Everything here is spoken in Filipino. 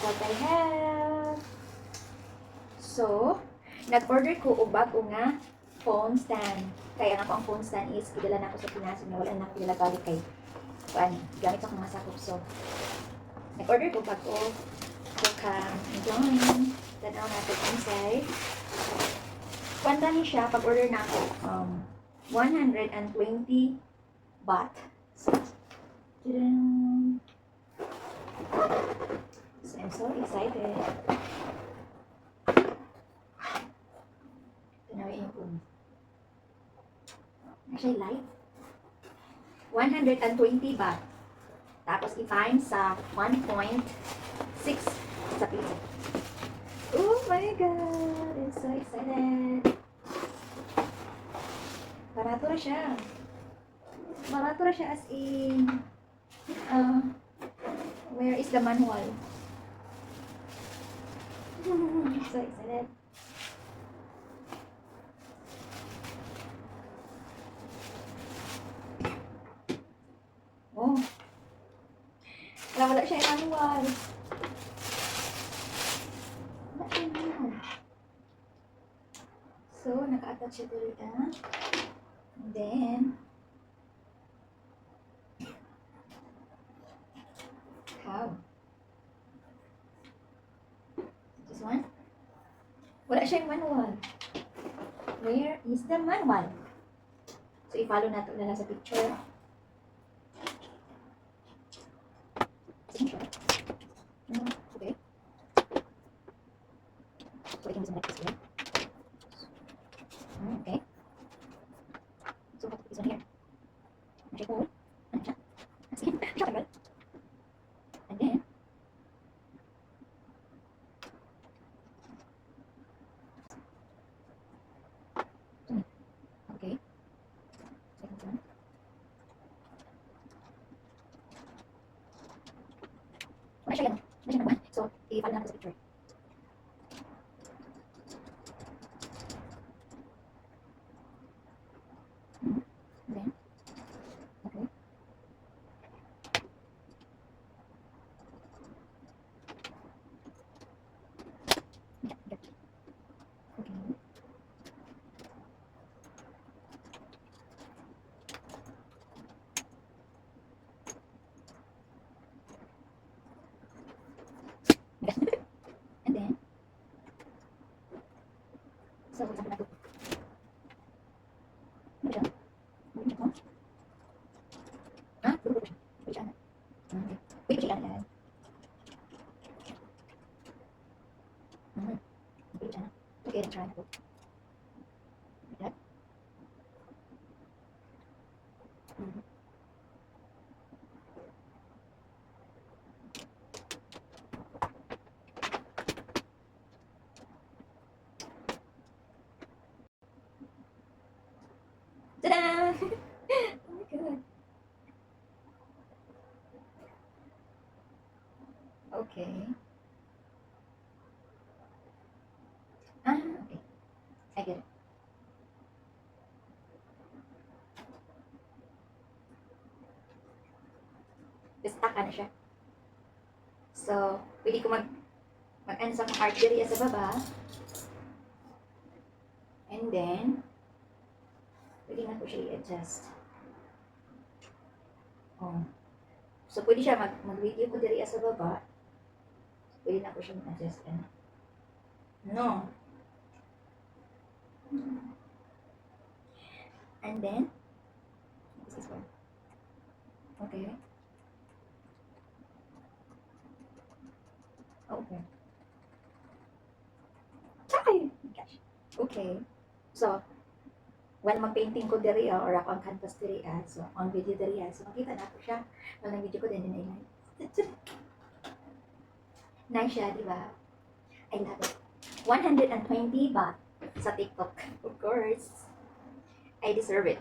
what I have. So, nag-order ko og bago nga phone stand. Kaya nga ko ang phone stand is idala na ako sa Pinas nga wala na ako idala balik kay kuan gamit ako mga sakop. So, nag-order ko bago ko kang join. Tanaw na ito inside. Kwanta ni siya pag order na ako 120 baht. So, I'm so excited. Tanawin yung actually light. 120 baht. Tapos i-times sa 1.6 sa piso. Oh my god! I'm so excited. Barato na siya. Barato na siya as in where is the manual? So excited. Oh. Wala siya yung manual. Wala siya yung manual. So, naka-attach siya dito. And then, how? This one? Wala siya yung manual. Where is the manual? So, i-follow natin na lang sa picture. Okay. So, we can use like this here. Okay. So, what is on here? Okay, cool. See? And then, okay. Second one. Wala siya yan. Wala siya naman. So, i-follow natin sa picture. Then, okay. Okay. And then, so, what's happening? Ano siya? Ano siya? Ha? Puro siya. Puro siya. Okay. Wait, siya yan. Puro siya. Okay, let's try na po. Like that. Ta-da! Oh my god. Okay. Okay. I get it. Basta na siya. So, pwede ko mag-ano sa artery sa baba. And then, pwede na ko siya i-adjust. Oh. So, pwede siya mag-video ko diri sa baba. Pwede na ko siya i-adjust. No. And then, this is one. Okay. Okay. Ay! Gosh. Okay. So, when mag-painting ko diri or ako ang canvas diri so on video diri so makita na ko siya. Well, video ko din na nice siya, di ba? I love it. 120 baht sa TikTok. Of course. I deserve it.